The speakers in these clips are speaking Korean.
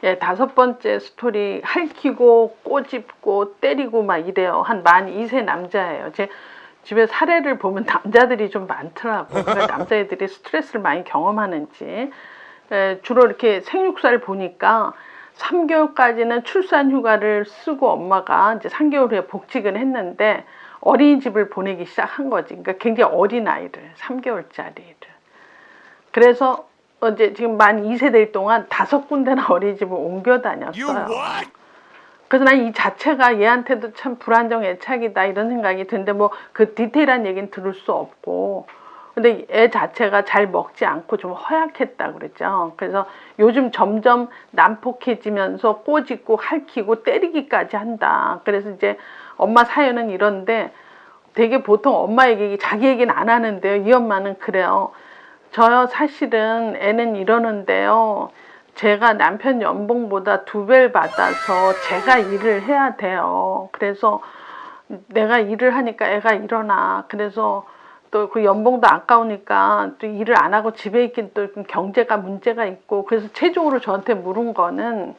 예, 5번째 스토리 핥히고 꼬집고 때리고 막 이래요. 한 만 2세 남자예요. 제 집에 사례를 보면 남자들이 좀 많더라고. 그러니까 남자애들이 스트레스를 많이 경험하는지. 주로 이렇게 생육사를 보니까 3개월까지는 출산 휴가를 쓰고 엄마가 이제 3개월 후에 복직을 했는데 어린이집을 보내기 시작한 거지. 그러니까 굉장히 어린 아이를, 3개월짜리를. 그래서 이제 지금 만 2세대일 동안 5군데나 어린이집을 옮겨 다녔어요. 그래서 난 이 자체가 얘한테도 참 불안정 애착이다 이런 생각이 드는데 뭐 그 디테일한 얘기는 들을 수 없고, 근데 애 자체가 잘 먹지 않고 좀 허약했다 그랬죠. 그래서 요즘 점점 난폭해지면서 꼬집고 핥히고 때리기까지 한다. 그래서 이제 엄마 사연은 이런데 되게 보통 엄마 얘기 자기 얘기는 안 하는데요. 이 엄마는 그래요. 저요 사실은 애는 이러는데요. 제가 남편 연봉보다 2배를 받아서 제가 일을 해야 돼요. 그래서 내가 일을 하니까 애가 일어나. 그래서 또 그 연봉도 아까우니까 또 일을 안 하고 집에 있긴 또 경제가 문제가 있고, 그래서 최종으로 저한테 물은 거는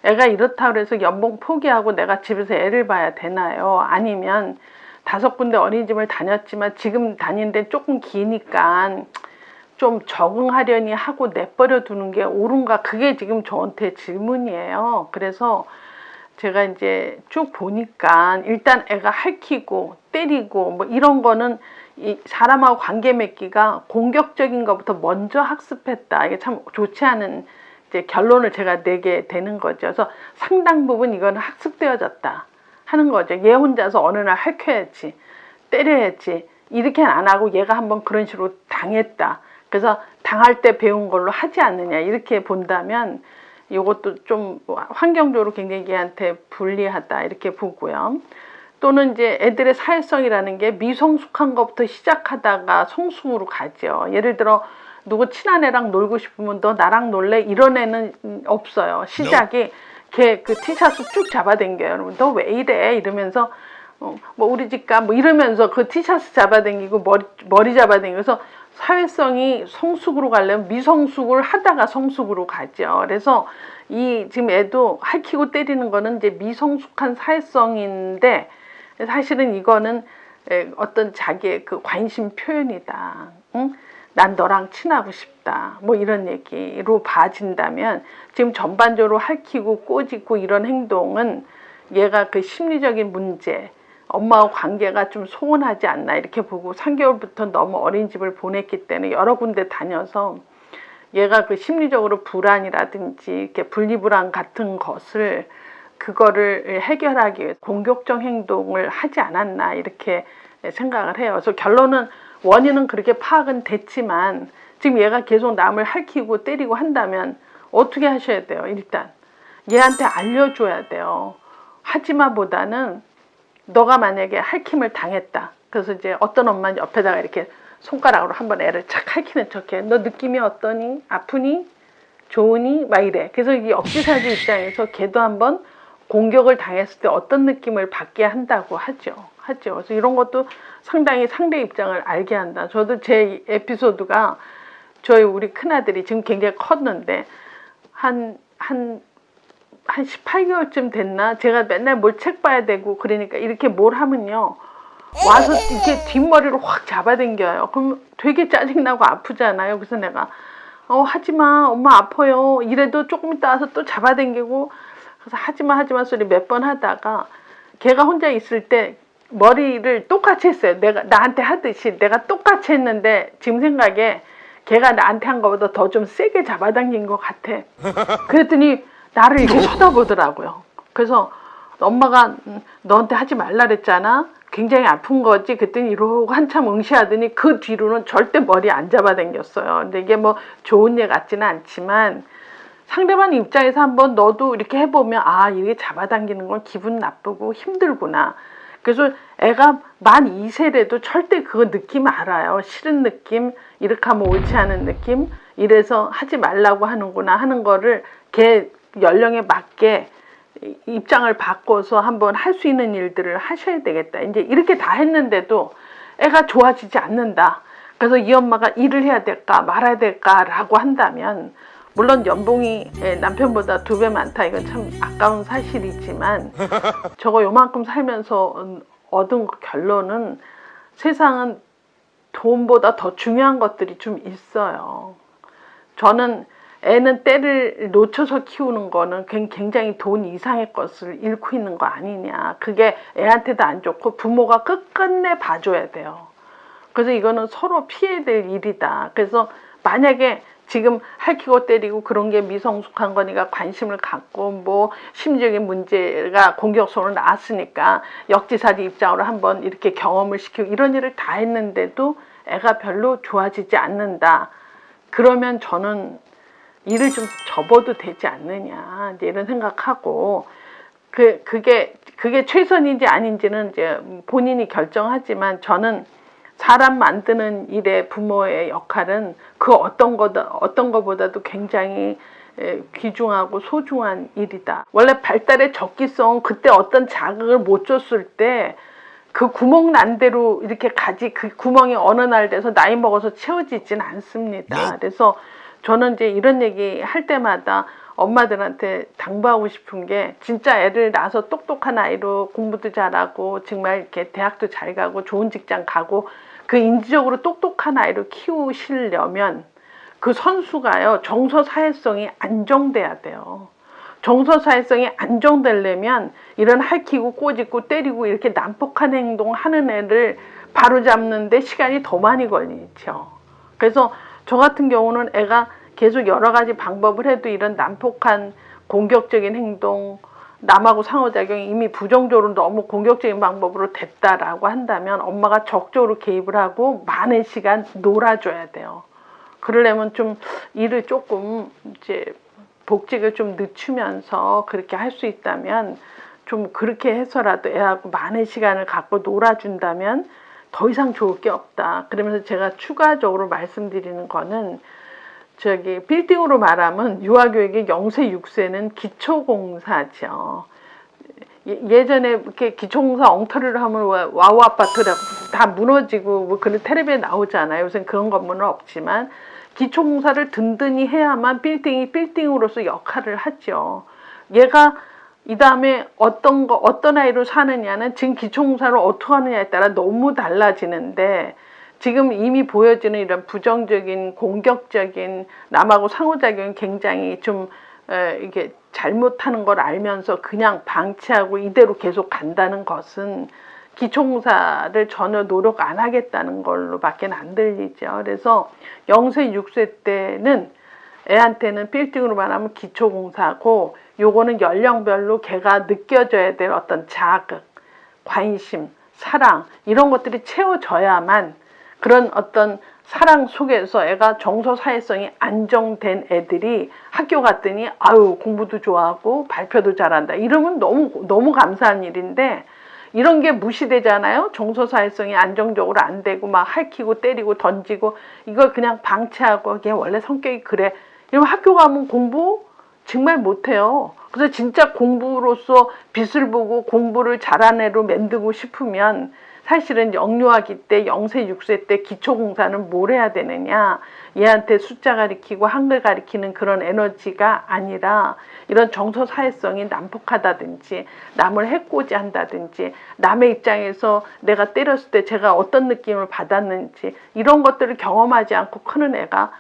애가 이렇다 그래서 연봉 포기하고 내가 집에서 애를 봐야 되나요? 아니면 5군데 어린이집을 다녔지만 지금 다니는 데 조금 기니까 좀 적응하려니 하고 내버려 두는 게 옳은가? 그게 지금 저한테 질문이에요. 그래서 제가 이제 쭉 보니까 일단 애가 핥히고 때리고 뭐 이런 거는 이 사람하고 관계 맺기가 공격적인 것부터 먼저 학습했다. 이게 참 좋지 않은 이제 결론을 제가 내게 되는 거죠. 그래서 상당 부분 이거는 학습되어졌다 하는 거죠. 얘 혼자서 어느 날 핥혀야지, 때려야지 이렇게는 안 하고 얘가 한번 그런 식으로 당했다. 그래서 당할 때 배운 걸로 하지 않느냐 이렇게 본다면 이것도 좀 환경적으로 굉장히 얘한테 불리하다 이렇게 보고요. 또는 이제 애들의 사회성이라는 게 미성숙한 것부터 시작하다가 성숙으로 가죠. 예를 들어 누구 친한 애랑 놀고 싶으면 너 나랑 놀래? 이런 애는 없어요. 시작이 걔 그 티셔츠 쭉 잡아당겨요. 너 왜 이래? 이러면서 뭐 우리 집 가 뭐 이러면서 그 티셔츠 잡아당기고 머리 잡아당기면서 사회성이 성숙으로 가려면 미성숙을 하다가 성숙으로 가죠. 그래서 이 지금 애도 핥히고 때리는 거는 이제 미성숙한 사회성인데 사실은 이거는 어떤 자기의 그 관심 표현이다. 응? 난 너랑 친하고 싶다. 뭐 이런 얘기로 봐진다면 지금 전반적으로 핥히고 꼬집고 이런 행동은 얘가 그 심리적인 문제, 엄마와 관계가 좀 소원하지 않나 이렇게 보고 3개월부터 너무 어린이집을 보냈기 때문에 여러 군데 다녀서 얘가 그 심리적으로 불안이라든지 이렇게 분리불안 같은 것을 그거를 해결하기 위해 공격적 행동을 하지 않았나 이렇게 생각을 해요. 그래서 결론은 원인은 그렇게 파악은 됐지만 지금 얘가 계속 남을 핥히고 때리고 한다면 어떻게 하셔야 돼요? 일단 얘한테 알려줘야 돼요. 하지마보다는 너가 만약에 핥힘을 당했다. 그래서 이제 어떤 엄마는 옆에다가 이렇게 손가락으로 한번 애를 착 핥히는 척해. 너 느낌이 어떠니? 아프니? 좋으니? 막 이래. 그래서 이 역지사지 입장에서 걔도 한번 공격을 당했을 때 어떤 느낌을 받게 한다고 하죠. 그래서 이런 것도 상당히 상대 입장을 알게 한다. 저도 제 에피소드가 저희 우리 큰아들이 지금 굉장히 컸는데 한 18개월쯤 됐나? 제가 맨날 뭘 책 봐야 되고 그러니까 이렇게 뭘 하면요. 와서 이렇게 뒷머리를 확 잡아당겨요. 그럼 되게 짜증나고 아프잖아요. 그래서 내가 하지마 엄마 아파요. 이래도 조금 있다 와서 또 잡아당기고 그래서 하지마 소리 몇 번 하다가 걔가 혼자 있을 때 머리를 똑같이 했어요. 내가 나한테 하듯이 내가 똑같이 했는데 지금 생각에 걔가 나한테 한 것보다 더 좀 세게 잡아당긴 것 같아. 그랬더니 나를 이렇게 쳐다보더라고요. 그래서 엄마가 너한테 하지 말라 그랬잖아. 굉장히 아픈 거지. 그랬더니 이러고 한참 응시하더니 그 뒤로는 절대 머리 안 잡아당겼어요. 근데 이게 뭐 좋은 예 같지는 않지만 상대방 입장에서 한번 너도 이렇게 해보면 아 이게 잡아당기는 건 기분 나쁘고 힘들구나. 그래서 애가 만 2세래도 절대 그거 느낌 알아요. 싫은 느낌, 이렇게 하면 옳지 않은 느낌, 이래서 하지 말라고 하는구나 하는 거를 걔 연령에 맞게 입장을 바꿔서 한번 할 수 있는 일들을 하셔야 되겠다. 이제 이렇게 다 했는데도 애가 좋아지지 않는다. 그래서 이 엄마가 일을 해야 될까 말아야 될까라고 한다면 물론 연봉이 남편보다 2배 많다, 이건 참 아까운 사실이지만 저거 요만큼 살면서 얻은 결론은 세상은 돈보다 더 중요한 것들이 좀 있어요. 저는 애는 때를 놓쳐서 키우는 거는 굉장히 돈 이상의 것을 잃고 있는 거 아니냐. 그게 애한테도 안 좋고 부모가 끝끝내 봐줘야 돼요. 그래서 이거는 서로 피해야 될 일이다. 그래서 만약에 지금 핥히고 때리고 그런 게 미성숙한 거니까 관심을 갖고 뭐 심리적인 문제가 공격성으로 나왔으니까 역지사지 입장으로 한번 이렇게 경험을 시키고 이런 일을 다 했는데도 애가 별로 좋아지지 않는다. 그러면 저는 일을 좀 접어도 되지 않느냐 이런 생각하고 그게 최선인지 아닌지는 이제 본인이 결정하지만 저는 사람 만드는 일의 부모의 역할은 그 어떤 거보다도 굉장히 귀중하고 소중한 일이다. 원래 발달의 적기성은 그때 어떤 자극을 못 줬을 때 그 구멍 난 대로 이렇게 가지, 그 구멍이 어느 날 돼서 나이 먹어서 채워지진 않습니다. 그래서 저는 이제 이런 얘기 할 때마다 엄마들한테 당부하고 싶은 게 진짜 애를 낳아서 똑똑한 아이로 공부도 잘하고 정말 이렇게 대학도 잘 가고 좋은 직장 가고 그 인지적으로 똑똑한 아이로 키우시려면 그 선수가요, 정서사회성이 안정돼야 돼요. 정서사회성이 안정되려면 이런 핥히고 꼬집고 때리고 이렇게 난폭한 행동 하는 애를 바로잡는데 시간이 더 많이 걸리죠. 그래서 저 같은 경우는 애가 계속 여러 가지 방법을 해도 이런 난폭한 공격적인 행동, 남하고 상호작용이 이미 부정적으로 너무 공격적인 방법으로 됐다라고 한다면 엄마가 적극적으로 개입을 하고 많은 시간 놀아줘야 돼요. 그러려면 좀 일을 조금 이제 복직을 좀 늦추면서 그렇게 할 수 있다면 좀 그렇게 해서라도 애하고 많은 시간을 갖고 놀아준다면 더 이상 좋을 게 없다. 그러면서 제가 추가적으로 말씀드리는 거는 빌딩으로 말하면 유아교육의 0세 6세는 기초공사죠. 예전에 이렇게 기초공사 엉터리를 하면 와우 아파트라고 다 무너지고 뭐 그런 텔레비에 나오잖아요. 요새 그런 건물은 없지만 기초공사를 든든히 해야만 빌딩이 빌딩으로서 역할을 하죠. 얘가 이 다음에 어떤 아이로 사느냐는 지금 기초공사를 어떻게 하느냐에 따라 너무 달라지는데 지금 이미 보여지는 이런 부정적인 공격적인 남하고 상호작용이 굉장히 좀 이게 잘못하는 걸 알면서 그냥 방치하고 이대로 계속 간다는 것은 기초공사를 전혀 노력 안 하겠다는 걸로밖에 안 들리죠. 그래서 0세 6세 때는 애한테는 빌딩으로 말하면 기초공사고 요거는 연령별로 걔가 느껴져야 될 어떤 자극, 관심, 사랑 이런 것들이 채워져야만 그런 어떤 사랑 속에서 애가 정서사회성이 안정된 애들이 학교 갔더니 아유 공부도 좋아하고 발표도 잘한다 이러면 너무 감사한 일인데 이런 게 무시되잖아요. 정서사회성이 안정적으로 안 되고 막 핥히고 때리고 던지고 이걸 그냥 방치하고 걔 원래 성격이 그래. 이러면 학교 가면 공부 정말 못해요. 그래서 진짜 공부로서 빛을 보고 공부를 잘한 애로 만들고 싶으면 사실은 영유아기 때 0세 6세 때 기초공사는 뭘 해야 되느냐, 얘한테 숫자 가리키고 한글 가리키는 그런 에너지가 아니라 이런 정서사회성이 난폭하다든지 남을 해코지 한다든지 남의 입장에서 내가 때렸을 때 제가 어떤 느낌을 받았는지 이런 것들을 경험하지 않고 크는 애가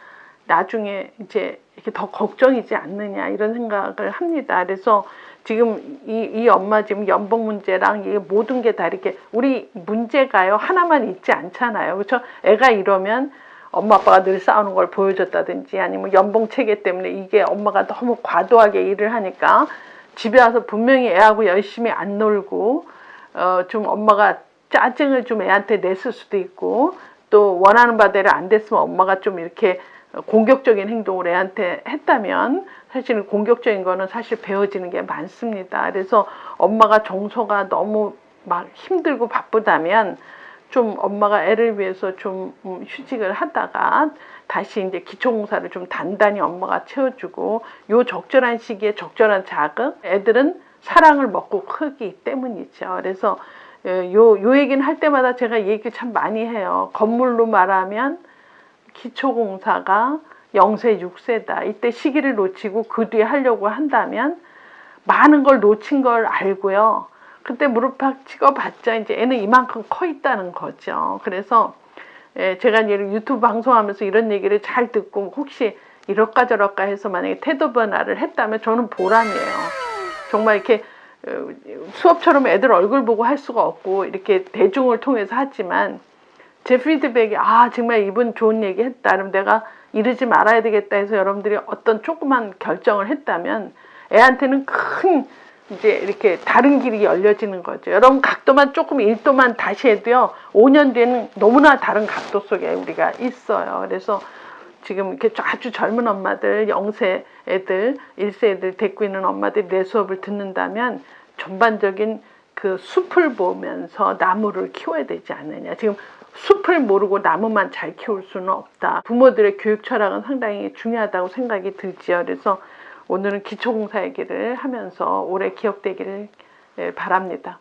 나중에 이제 이렇게 더 걱정이지 않느냐 이런 생각을 합니다. 그래서 지금 이 엄마 지금 연봉 문제랑 이게 모든 게 다 이렇게 우리 문제가요 하나만 있지 않잖아요. 그렇죠? 애가 이러면 엄마 아빠가 늘 싸우는 걸 보여줬다든지 아니면 연봉 체계 때문에 이게 엄마가 너무 과도하게 일을 하니까 집에 와서 분명히 애하고 열심히 안 놀고 좀 엄마가 짜증을 좀 애한테 냈을 수도 있고 또 원하는 바대로 안 됐으면 엄마가 좀 이렇게 공격적인 행동을 애한테 했다면 사실 공격적인 거는 사실 배워지는 게 많습니다. 그래서 엄마가 정서가 너무 막 힘들고 바쁘다면 좀 엄마가 애를 위해서 좀 휴직을 하다가 다시 이제 기초공사를 좀 단단히 엄마가 채워주고 요 적절한 시기에 적절한 자극 애들은 사랑을 먹고 크기 때문이죠. 그래서 요 얘기는 할 때마다 제가 얘기 참 많이 해요. 건물로 말하면 기초공사가 0세, 6세다. 이때 시기를 놓치고 그 뒤에 하려고 한다면 많은 걸 놓친 걸 알고요. 그때 무릎팍 찍어봤자 이제 애는 이만큼 커 있다는 거죠. 그래서 제가 유튜브 방송하면서 이런 얘기를 잘 듣고 혹시 이럴까 저럴까 해서 만약에 태도 변화를 했다면 저는 보람이에요. 정말 이렇게 수업처럼 애들 얼굴 보고 할 수가 없고 이렇게 대중을 통해서 하지만 제 피드백이 정말 이분 좋은 얘기 했다. 그럼 내가 이러지 말아야 되겠다 해서 여러분들이 어떤 조그만 결정을 했다면 애한테는 큰 이제 이렇게 다른 길이 열려지는 거죠. 여러분 각도만 조금 1도만 다시 해도요. 5년 뒤에는 너무나 다른 각도 속에 우리가 있어요. 그래서 지금 이렇게 아주 젊은 엄마들, 0세 애들, 1세 애들 데리고 있는 엄마들이 내 수업을 듣는다면 전반적인 그 숲을 보면서 나무를 키워야 되지 않느냐. 지금 숲을 모르고 나무만 잘 키울 수는 없다. 부모들의 교육 철학은 상당히 중요하다고 생각이 들지요. 그래서 오늘은 기초공사 얘기를 하면서 오래 기억되기를 바랍니다.